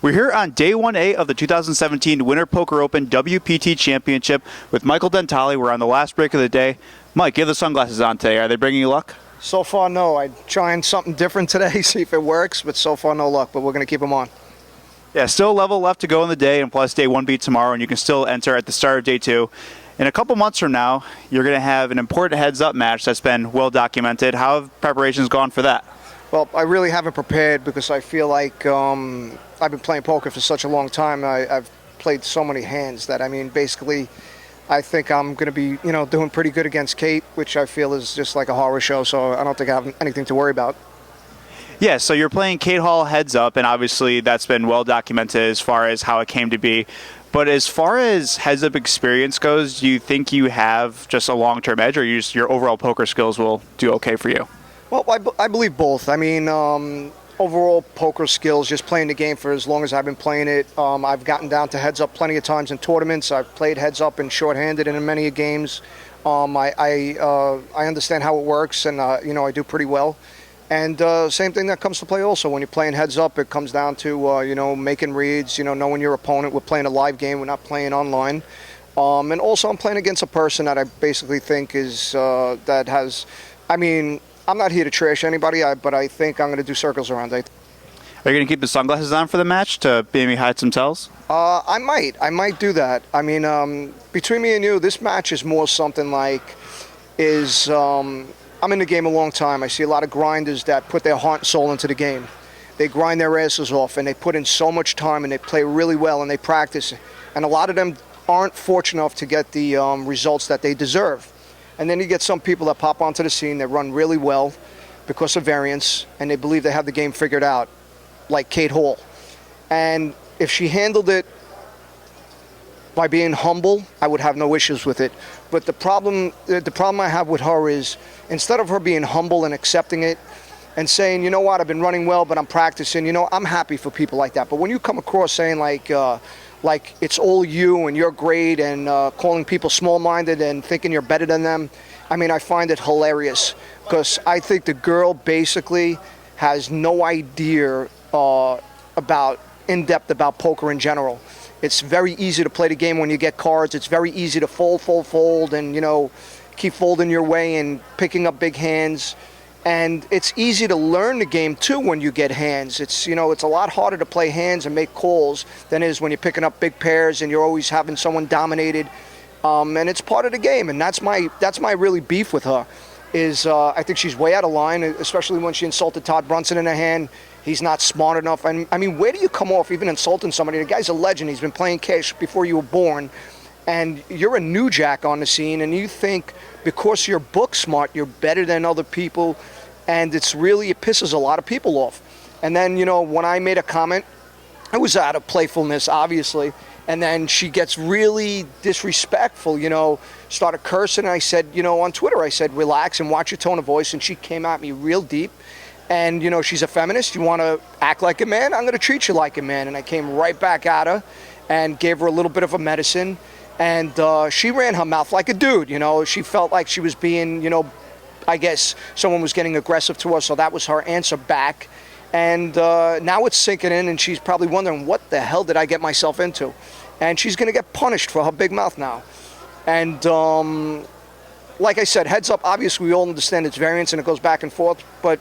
We're here on day 1A of the 2017 Winter Poker Open WPT Championship with Michael Dentale. We're on the last break of the day. Mike, you have the sunglasses on today. Are they bringing you luck? So far, no. I'm trying something different today, see if it works, but so far, no luck. But we're going to keep them on. Yeah, still a level left to go in the day, and plus day 1B tomorrow, and you can still enter at the start of day 2. In a couple months from now, you're going to have an important heads-up match that's been well documented. How have preparations gone for that? Well, I really haven't prepared because I feel like I've been playing poker for such a long time. I've played so many hands that, basically, I think I'm going to be, doing pretty good against Cate, which I feel is just like a horror show, so I don't think I have anything to worry about. Yeah, so you're playing Cate Hall heads up, and obviously that's been well documented as far as how it came to be. But as far as heads up experience goes, do you think you have just a long-term edge, or your overall poker skills will do okay for you? Well, I believe both. Overall poker skills, just playing the game for as long as I've been playing it. I've gotten down to heads up plenty of times in tournaments. I've played heads up and shorthanded in many games. I understand how it works, and I do pretty well. And same thing that comes to play also. When you're playing heads up, it comes down to making reads, knowing your opponent. We're playing a live game. We're not playing online. And also I'm playing against a person that I basically think is that has, I'm not here to trash anybody, but I think I'm going to do circles around it. Are you going to keep the sunglasses on for the match to maybe hide some tells? I might do that. Between me and you, this match is more something like I'm in the game a long time. I see a lot of grinders that put their heart and soul into the game. They grind their asses off, and they put in so much time, and they play really well, and they practice. And a lot of them aren't fortunate enough to get the results that they deserve. And then you get some people that pop onto the scene that run really well because of variance, and they believe they have the game figured out, like Cate Hall. And if she handled it by being humble, I would have no issues with it. But the problem I have with her is, instead of her being humble and accepting it and saying, you know what, I've been running well, but I'm practicing, I'm happy for people like that. But when you come across saying like it's all you and you're great, and calling people small-minded and thinking you're better than them, I find it hilarious, because I think the girl basically has no idea in-depth about poker in general. It's very easy to play the game when you get cards. It's very easy to fold, and keep folding your way and picking up big hands. And it's easy to learn the game too when you get hands. It's it's a lot harder to play hands and make calls than it is when you're picking up big pairs and you're always having someone dominated. And it's part of the game, and that's my really beef with her. Is I think she's way out of line, especially when she insulted Todd Brunson in her hand. He's not smart enough. And where do you come off even insulting somebody? The guy's a legend. He's been playing cash before you were born. And you're a new jack on the scene, and you think because you're book smart, you're better than other people, and it pisses a lot of people off. And then, when I made a comment, it was out of playfulness, obviously, and then she gets really disrespectful, started cursing, and I said, on Twitter, I said, relax and watch your tone of voice, and she came at me real deep. And, she's a feminist. You want to act like a man? I'm going to treat you like a man. And I came right back at her and gave her a little bit of a medicine. And she ran her mouth like a dude, She felt like she was being, I guess someone was getting aggressive to her, so that was her answer back. And now it's sinking in, and she's probably wondering, what the hell did I get myself into? And she's going to get punished for her big mouth now. And like I said, heads up, obviously we all understand it's variance and it goes back and forth, but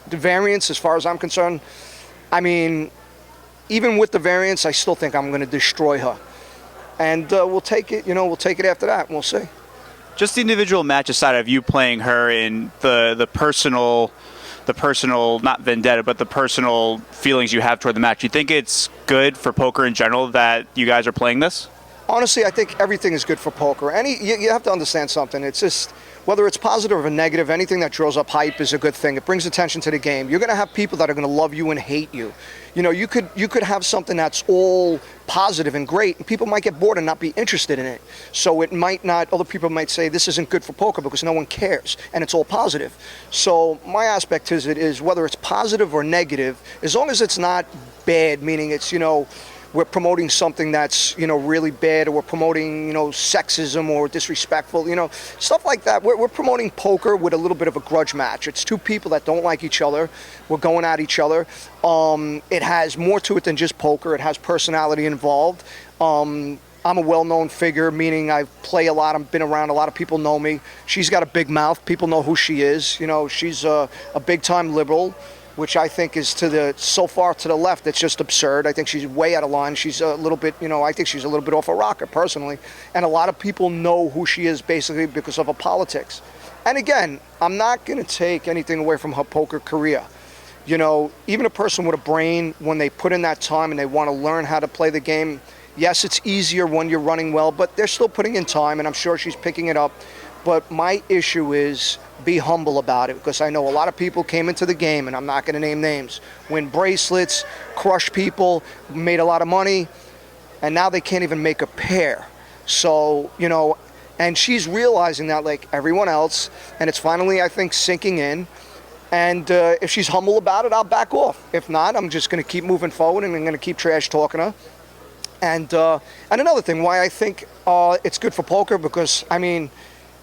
the variance, as far as I'm concerned, even with the variance, I still think I'm going to destroy her. And we'll take it, we'll take it after that, and we'll see. Just the individual match aside of you playing her in the personal, not vendetta, but the personal feelings you have toward the match, you think it's good for poker in general that you guys are playing this? Honestly, I think everything is good for poker. You have to understand something. It's just, whether it's positive or negative, anything that draws up hype is a good thing. It brings attention to the game. You're going to have people that are going to love you and hate you. You could have something that's all positive and great, and people might get bored and not be interested in it. So it might not, other people might say this isn't good for poker because no one cares, and it's all positive. So my aspect is whether it's positive or negative, as long as it's not bad, meaning it's, we're promoting something that's, really bad, or we're promoting, sexism or disrespectful, stuff like that. We're promoting poker with a little bit of a grudge match. It's two people that don't like each other. We're going at each other. It has more to it than just poker. It has personality involved. I'm a well-known figure, meaning I play a lot. I've been around. A lot of people know me. She's got a big mouth. People know who she is. She's a big-time liberal, which I think is so far to the left, it's just absurd. I think she's way out of line. She's a little bit, I think she's a little bit off a rocker, personally. And a lot of people know who she is basically because of her politics. And again, I'm not going to take anything away from her poker career. Even a person with a brain, when they put in that time and they want to learn how to play the game, yes, it's easier when you're running well, but they're still putting in time, and I'm sure she's picking it up. But my issue is be humble about it, because I know a lot of people came into the game, and I'm not going to name names, win bracelets, crush people, made a lot of money, and now they can't even make a pair. So, and she's realizing that like everyone else, and it's finally, I think, sinking in. And if she's humble about it, I'll back off. If not, I'm just going to keep moving forward, and I'm going to keep trash talking her. And another thing, why I think it's good for poker, because,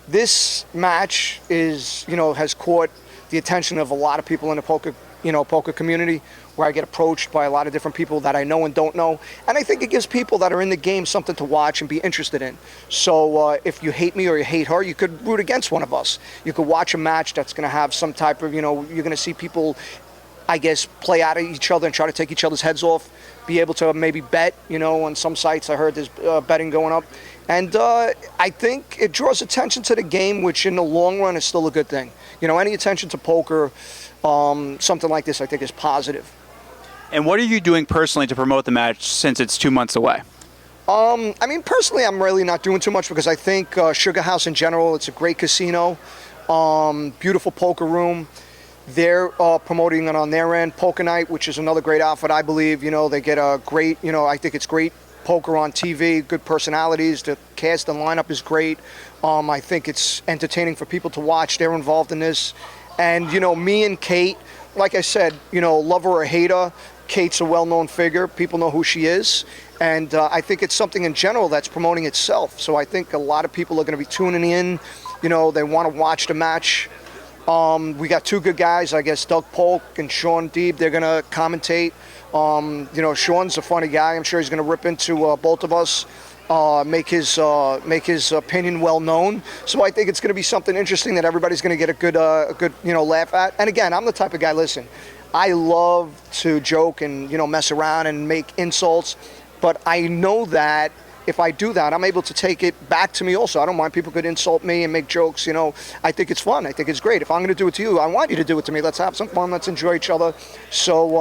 this match has caught the attention of a lot of people in the poker community, where I get approached by a lot of different people that I know and don't know. And I think it gives people that are in the game something to watch and be interested in. So if you hate me or you hate her, you could root against one of us. You could watch a match that's going to have some type of, you're going to see people, I guess, play out at each other and try to take each other's heads off, be able to maybe bet, on some sites I heard there's betting going up. And I think it draws attention to the game, which in the long run is still a good thing. Any attention to poker, something like this, I think is positive. And what are you doing personally to promote the match since it's 2 months away? Personally, I'm really not doing too much, because I think Sugar House in general, it's a great casino, beautiful poker room. They're promoting it on their end. Poker Night, which is another great outfit, I believe. They get a great, I think it's great poker on TV, good personalities. The cast and lineup is great. I think it's entertaining for people to watch. They're involved in this. And, me and Kate, like I said, love her or hate her, Kate's a well-known figure. People know who she is. And I think it's something in general that's promoting itself. So I think a lot of people are going to be tuning in. They want to watch the match. We got two good guys, I guess, Doug Polk and Sean Deeb. They're going to commentate. Sean's a funny guy. I'm sure he's going to rip into both of us, make his opinion well known. So I think it's going to be something interesting that everybody's going to get a good laugh at. And again, I'm the type of guy. Listen, I love to joke and mess around and make insults, but I know that if I do that, I'm able to take it back to me also. I don't mind. People could insult me and make jokes. I think it's fun. I think it's great. If I'm going to do it to you, I want you to do it to me. Let's have some fun. Let's enjoy each other. So,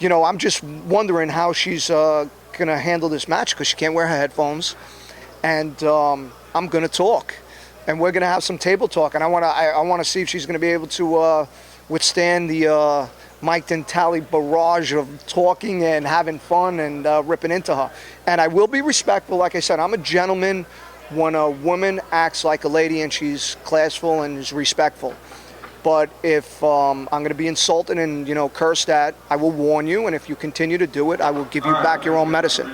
I'm just wondering how she's going to handle this match, because she can't wear her headphones. And I'm going to talk. And we're going to have some table talk. And I want to see if she's going to be able to withstand the Mike Dentale barrage of talking and having fun and ripping into her. And I will be respectful. Like I said, I'm a gentleman when a woman acts like a lady and she's classful and is respectful. But if I'm going to be insulted and, cursed at, I will warn you. And if you continue to do it, I will give you back your own medicine.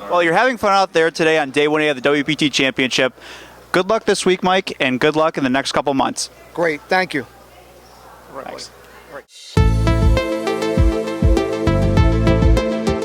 Well, you're having fun out there today on day 1A of the WPT Championship. Good luck this week, Mike, and good luck in the next couple months. Great. Thank you. Thanks. Right.